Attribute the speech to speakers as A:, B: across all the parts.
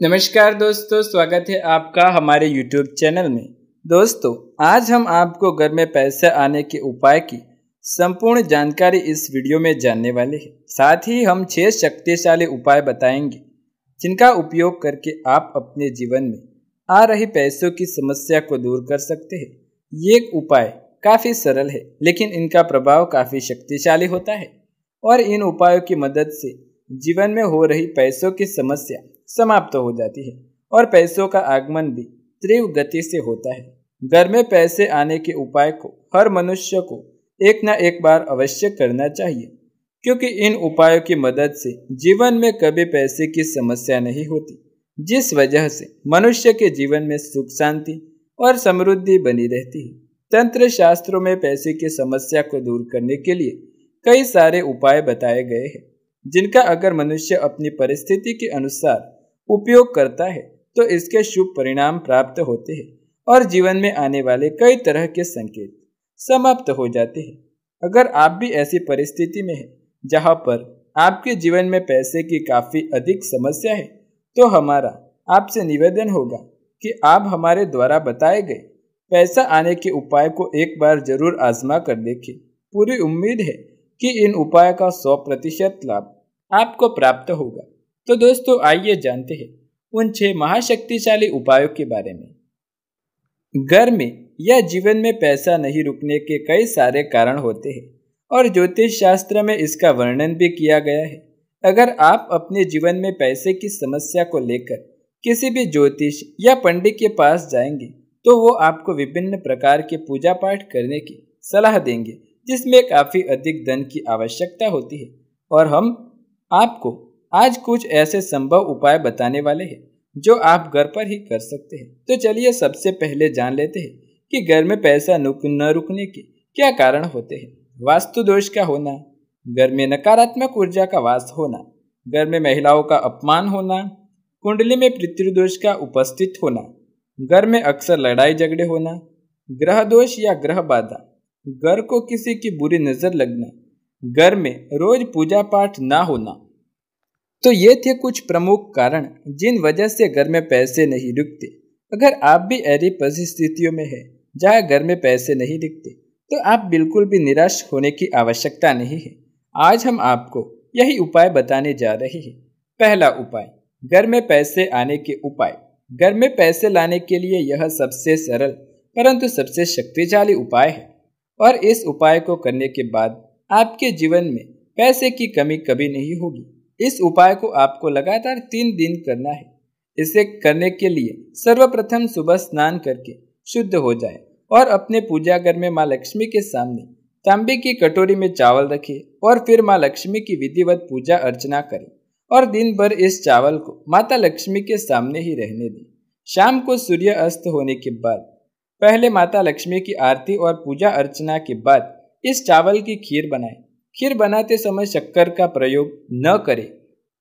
A: नमस्कार दोस्तों, स्वागत है आपका हमारे YouTube चैनल में। दोस्तों, आज हम आपको घर में पैसे आने के उपाय की संपूर्ण जानकारी इस वीडियो में जानने वाले हैं। साथ ही हम 6 शक्तिशाली उपाय बताएंगे जिनका उपयोग करके आप अपने जीवन में आ रही पैसों की समस्या को दूर कर सकते हैं। ये उपाय काफ़ी सरल है, लेकिन इनका प्रभाव काफ़ी शक्तिशाली होता है और इन उपायों की मदद से जीवन में हो रही पैसों की समस्या समाप्त हो जाती है और पैसों का आगमन भी तीव्र गति से होता है। घर में पैसे आने के उपाय को हर मनुष्य को एक न एक बार अवश्य करना चाहिए, क्योंकि इन उपायों की मदद से जीवन में कभी पैसे की समस्या नहीं होती, जिस वजह से मनुष्य के जीवन में सुख शांति और समृद्धि बनी रहती है। तंत्र शास्त्रों में पैसे की समस्या को दूर करने के लिए कई सारे उपाय बताए गए हैं, जिनका अगर मनुष्य अपनी परिस्थिति के अनुसार उपयोग करता है तो इसके शुभ परिणाम प्राप्त होते हैं और जीवन में आने वाले कई तरह के संकेत समाप्त हो जाते हैं। अगर आप भी ऐसी परिस्थिति में हैं जहां पर आपके जीवन में पैसे की काफ़ी अधिक समस्या है, तो हमारा आपसे निवेदन होगा कि आप हमारे द्वारा बताए गए पैसा आने के उपाय को एक बार जरूर आजमा कर देखें। पूरी उम्मीद है कि इन उपाय का 100% लाभ आपको प्राप्त होगा। तो दोस्तों, आइए जानते हैं उन 6 महाशक्तिशाली उपायों के बारे में। घर में या जीवन में पैसा नहीं रुकने के कई सारे कारण होते हैं और ज्योतिष शास्त्र में इसका वर्णन भी किया गया है। अगर आप अपने जीवन में पैसे की समस्या को लेकर किसी भी ज्योतिष या पंडित के पास जाएंगे तो वो आपको विभिन्न प्रकार के पूजा पाठ करने की सलाह देंगे, जिसमें काफ़ी अधिक धन की आवश्यकता होती है। और हम आपको आज कुछ ऐसे संभव उपाय बताने वाले हैं जो आप घर पर ही कर सकते हैं। तो चलिए सबसे पहले जान लेते हैं कि घर में पैसा न रुकने के क्या कारण होते हैं। वास्तु दोष का होना, घर में नकारात्मक ऊर्जा का वास होना, घर में महिलाओं का अपमान होना, कुंडली में पितृदोष का उपस्थित होना, घर में अक्सर लड़ाई झगड़े होना, ग्रह दोष या ग्रह बाधा, घर को किसी की बुरी नजर लगना, घर में रोज पूजा पाठ ना होना। तो ये थे कुछ प्रमुख कारण जिन वजह से घर में पैसे नहीं रुकते। अगर आप भी ऐसी परिस्थितियों में हैं जहाँ घर में पैसे नहीं दिखते, तो आप बिल्कुल भी निराश होने की आवश्यकता नहीं है। आज हम आपको यही उपाय बताने जा रहे हैं। पहला उपाय, घर में पैसे आने के उपाय। घर में पैसे लाने के लिए यह सबसे सरल परंतु सबसे शक्तिशाली उपाय है और इस उपाय को करने के बाद आपके जीवन में पैसे की कमी कभी नहीं होगी। इस उपाय को आपको लगातार 3 दिन करना है। इसे करने के लिए सर्वप्रथम सुबह स्नान करके शुद्ध हो जाए और अपने पूजा घर में माँ लक्ष्मी के सामने तांबे की कटोरी में चावल रखें और फिर माँ लक्ष्मी की विधिवत पूजा अर्चना करें और दिन भर इस चावल को माता लक्ष्मी के सामने ही रहने दें। शाम को सूर्य अस्त होने के बाद पहले माता लक्ष्मी की आरती और पूजा अर्चना के बाद इस चावल की खीर बनाएं। खीर बनाते समय शक्कर का प्रयोग न करें,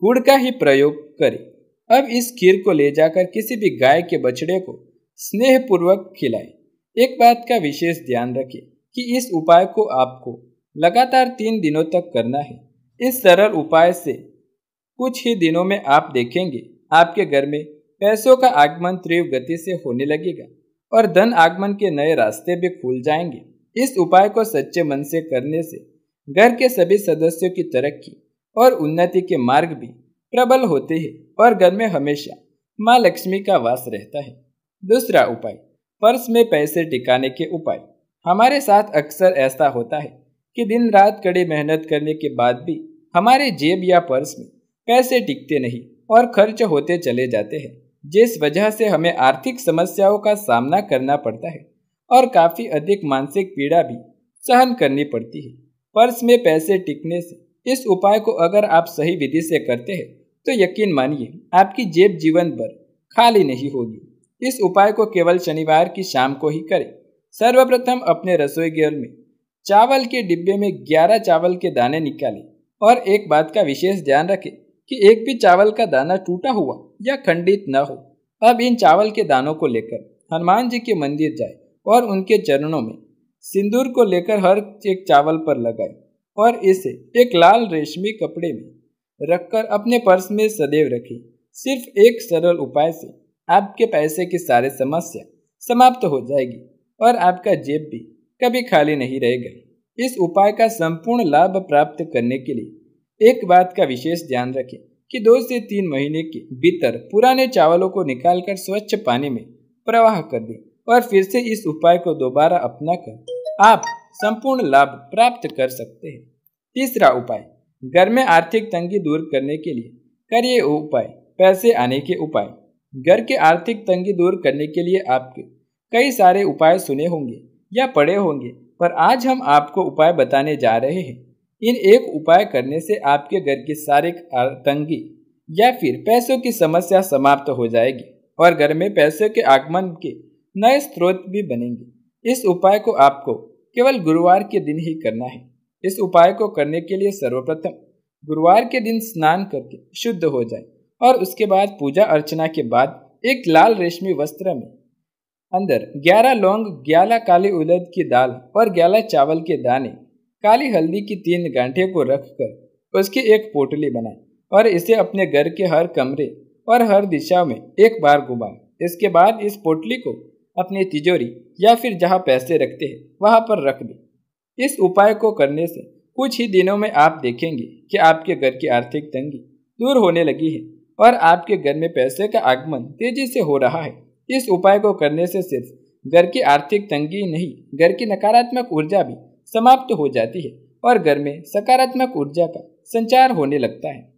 A: गुड़ का ही प्रयोग करें। अब इस खीर को ले जाकर किसी भी गाय के बछड़े को स्नेहपूर्वक खिलाएं। एक बात का विशेष ध्यान रखें कि इस उपाय को आपको लगातार 3 दिनों तक करना है। इस सरल उपाय से कुछ ही दिनों में आप देखेंगे आपके घर में पैसों का आगमन तीव्र गति से होने लगेगा और धन आगमन के नए रास्ते भी खुल जाएंगे। इस उपाय को सच्चे मन से करने से घर के सभी सदस्यों की तरक्की और उन्नति के मार्ग भी प्रबल होते हैं और घर में हमेशा माँ लक्ष्मी का वास रहता है। दूसरा उपाय, पर्स में पैसे टिकाने के उपाय। हमारे साथ अक्सर ऐसा होता है कि दिन रात कड़ी मेहनत करने के बाद भी हमारे जेब या पर्स में पैसे टिकते नहीं और खर्च होते चले जाते हैं, जिस वजह से हमें आर्थिक समस्याओं का सामना करना पड़ता है और काफ़ी अधिक मानसिक पीड़ा भी सहन करनी पड़ती है। पर्स में पैसे टिकने से इस उपाय को अगर आप सही विधि से करते हैं तो यकीन मानिए आपकी जेब जीवन भर खाली नहीं होगी। इस उपाय को केवल शनिवार की शाम को ही करें। सर्वप्रथम अपने रसोई घर में चावल के डिब्बे में 11 चावल के दाने निकालें और एक बात का विशेष ध्यान रखें कि एक भी चावल का दाना टूटा हुआ या खंडित न हो। अब इन चावल के दानों को लेकर हनुमान जी के मंदिर जाए और उनके चरणों में सिंदूर को लेकर हर एक चावल पर लगाएं और इसे एक लाल रेशमी कपड़े में रखकर अपने पर्स में सदैव रखें। सिर्फ एक सरल उपाय से आपके पैसे की सारी समस्या समाप्त हो जाएगी और आपका जेब भी कभी खाली नहीं रहेगा। इस उपाय का संपूर्ण लाभ प्राप्त करने के लिए एक बात का विशेष ध्यान रखें कि 2 से 3 महीने के भीतर पुराने चावलों को निकालकर स्वच्छ पानी में प्रवाह कर दें और फिर से इस उपाय को दोबारा अपनाकर आप संपूर्ण लाभ प्राप्त कर सकते हैं। तीसरा उपाय, घर में आर्थिक तंगी दूर करने के लिए करिए उपाय, पैसे आने के उपाय। घर के आर्थिक तंगी दूर करने के लिए आपके कई सारे उपाय सुने होंगे या पढ़े होंगे, पर आज हम आपको उपाय बताने जा रहे हैं। इन एक उपाय करने से आपके घर की सारी तंगी या फिर पैसों की समस्या समाप्त हो जाएगी और घर में पैसे के आगमन के नए स्रोत भी बनेंगे। इस उपाय को आपको केवल गुरुवार के दिन ही करना है। इस उपाय को करने के लिए सर्वप्रथम गुरुवार के दिन स्नान करके शुद्ध हो जाए और उसके बाद पूजा अर्चना के बाद एक लाल रेशमी वस्त्र में अंदर 11 लौंग, 11 काली उड़द की दाल और 11 चावल के दाने, काली हल्दी की 3 गांठे को रखकर उसकी एक पोटली बनाएं और इसे अपने घर के हर कमरे और हर दिशा में एक बार घुमाएं। इसके बाद इस पोटली को अपनी तिजोरी या फिर जहां पैसे रखते हैं वहां पर रख दें। इस उपाय को करने से कुछ ही दिनों में आप देखेंगे कि आपके घर की आर्थिक तंगी दूर होने लगी है और आपके घर में पैसे का आगमन तेजी से हो रहा है। इस उपाय को करने से सिर्फ घर की आर्थिक तंगी नहीं, घर की नकारात्मक ऊर्जा भी समाप्त हो जाती है और घर में सकारात्मक ऊर्जा का संचार होने लगता है।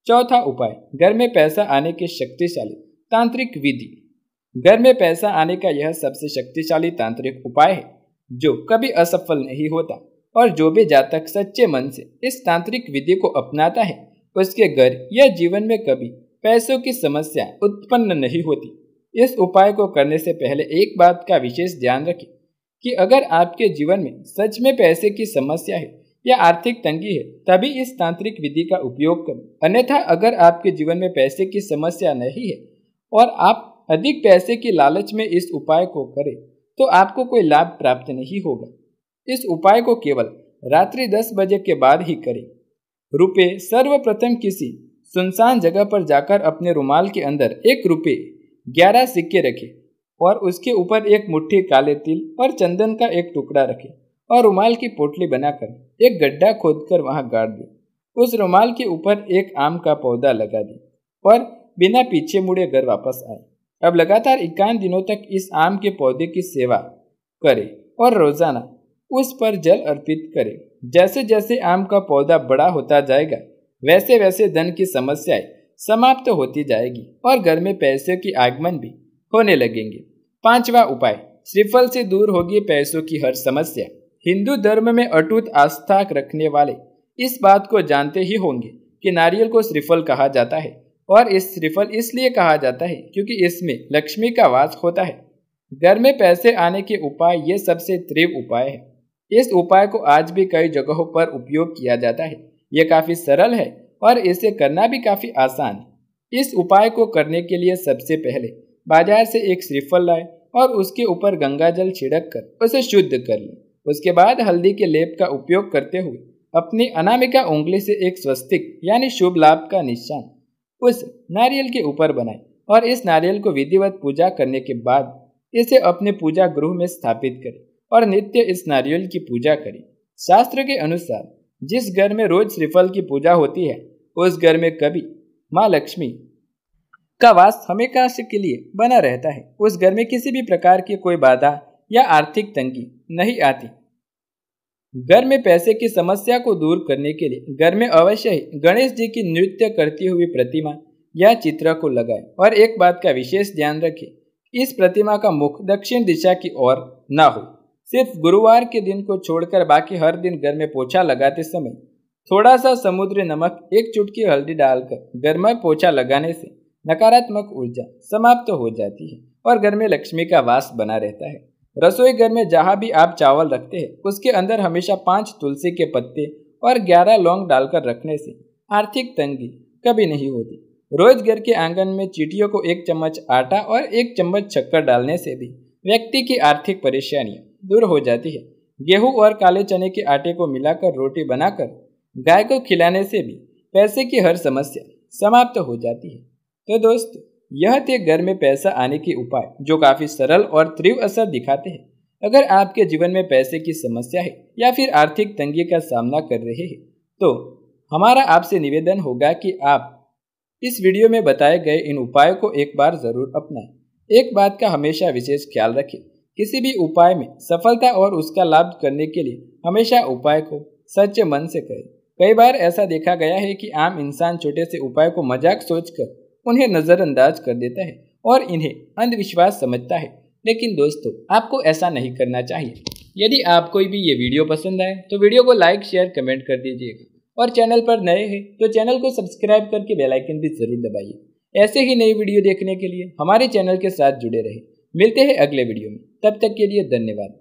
A: चौथा उपाय, घर में पैसा आने की शक्तिशाली तांत्रिक विधि। घर में पैसा आने का यह सबसे शक्तिशाली तांत्रिक उपाय है जो कभी असफल नहीं होता और जो भी जातक सच्चे मन से इस तांत्रिक विधि को अपनाता है उसके घर या जीवन में कभी पैसों की समस्या उत्पन्न नहीं होती। इस उपाय को करने से पहले एक बात का विशेष ध्यान रखें कि अगर आपके जीवन में सच में पैसे की समस्या है या आर्थिक तंगी है तभी इस तांत्रिक विधि का उपयोग करें। अन्यथा अगर आपके जीवन में पैसे की समस्या नहीं है और आप अधिक पैसे की लालच में इस उपाय को करें तो आपको कोई लाभ प्राप्त नहीं होगा। इस उपाय को केवल रात्रि 10 बजे के बाद ही करें। रुपए, सर्वप्रथम किसी सुनसान जगह पर जाकर अपने रुमाल के अंदर 1 रुपए 11 सिक्के रखें और उसके ऊपर एक मुट्ठी काले तिल और चंदन का एक टुकड़ा रखें और रुमाल की पोटली बनाकर एक गड्ढा खोदकर वहां गाड़ दें। उस रुमाल के ऊपर एक आम का पौधा लगा दें और बिना पीछे मुड़े घर वापस आए। अब लगातार 51 दिनों तक इस आम के पौधे की सेवा करें और रोजाना उस पर जल अर्पित करें। जैसे जैसे आम का पौधा बड़ा होता जाएगा वैसे वैसे धन की समस्याएं समाप्त होती जाएगी और घर में पैसे की आगमन भी होने लगेंगे। 5वां उपाय, श्रीफल से दूर होगी पैसों की हर समस्या। हिंदू धर्म में अटूट आस्था रखने वाले इस बात को जानते ही होंगे कि नारियल को श्रीफल कहा जाता है और इस श्रीफल इसलिए कहा जाता है क्योंकि इसमें लक्ष्मी का वास होता है। घर में पैसे आने के उपाय ये सबसे तीव्र उपाय है। इस उपाय को आज भी कई जगहों पर उपयोग किया जाता है। ये काफी सरल है और इसे करना भी काफी आसान है। इस उपाय को करने के लिए सबसे पहले बाजार से एक श्रीफल लाए और उसके ऊपर गंगा जल छिड़क कर उसे शुद्ध कर लें। उसके बाद हल्दी के लेप का उपयोग करते हुए अपनी अनामिका उंगली से एक स्वस्तिक यानी शुभ लाभ का निशान उस नारियल के ऊपर बनाएं और इस नारियल को विधिवत पूजा करने के बाद इसे अपने पूजा गृह में स्थापित करें और नित्य इस नारियल की पूजा करें। शास्त्र के अनुसार जिस घर में रोज श्रीफल की पूजा होती है उस घर में कभी माँ लक्ष्मी का वास हमेशा के लिए बना रहता है। उस घर में किसी भी प्रकार की कोई बाधा या आर्थिक तंगी नहीं आती। घर में पैसे की समस्या को दूर करने के लिए घर में अवश्य ही गणेश जी की नृत्य करती हुई प्रतिमा या चित्र को लगाएं और एक बात का विशेष ध्यान रखें, इस प्रतिमा का मुख दक्षिण दिशा की ओर ना हो। सिर्फ गुरुवार के दिन को छोड़कर बाकी हर दिन घर में पोछा लगाते समय थोड़ा सा समुद्री नमक, 1 चुटकी हल्दी डालकर घर में पोछा लगाने से नकारात्मक ऊर्जा समाप्त हो जाती है और घर में लक्ष्मी का वास बना रहता है। रसोई घर में जहाँ भी आप चावल रखते हैं उसके अंदर हमेशा 5 तुलसी के पत्ते और 11 लौंग डालकर रखने से आर्थिक तंगी कभी नहीं होती। रोज घर के आंगन में चींटियों को 1 चम्मच आटा और 1 चम्मच शक्कर डालने से भी व्यक्ति की आर्थिक परेशानियां दूर हो जाती है। गेहूं और काले चने के आटे को मिलाकर रोटी बनाकर गाय को खिलाने से भी पैसे की हर समस्या समाप्त हो जाती है। तो दोस्तों, यह थे घर में पैसा आने के उपाय जो काफी सरल और तीव्र असर दिखाते हैं। अगर आपके जीवन में पैसे की समस्या है या फिर आर्थिक तंगी का सामना कर रहे हैं तो हमारा आपसे निवेदन होगा कि आप इस वीडियो में बताए गए इन उपायों को एक बार जरूर अपनाएं। एक बात का हमेशा विशेष ख्याल रखें, किसी भी उपाय में सफलता और उसका लाभ करने के लिए हमेशा उपाय को सच्चे मन से करें। कई बार ऐसा देखा गया है कि आम इंसान छोटे से उपाय को मजाक सोचकर उन्हें नजरअंदाज कर देता है और इन्हें अंधविश्वास समझता है। लेकिन दोस्तों, आपको ऐसा नहीं करना चाहिए। यदि आपको भी ये वीडियो पसंद आए तो वीडियो को लाइक, शेयर, कमेंट कर दीजिएगा और चैनल पर नए हैं तो चैनल को सब्सक्राइब करके बेल आइकन भी जरूर दबाइए। ऐसे ही नई वीडियो देखने के लिए हमारे चैनल के साथ जुड़े रहें। मिलते हैं अगले वीडियो में, तब तक के लिए धन्यवाद।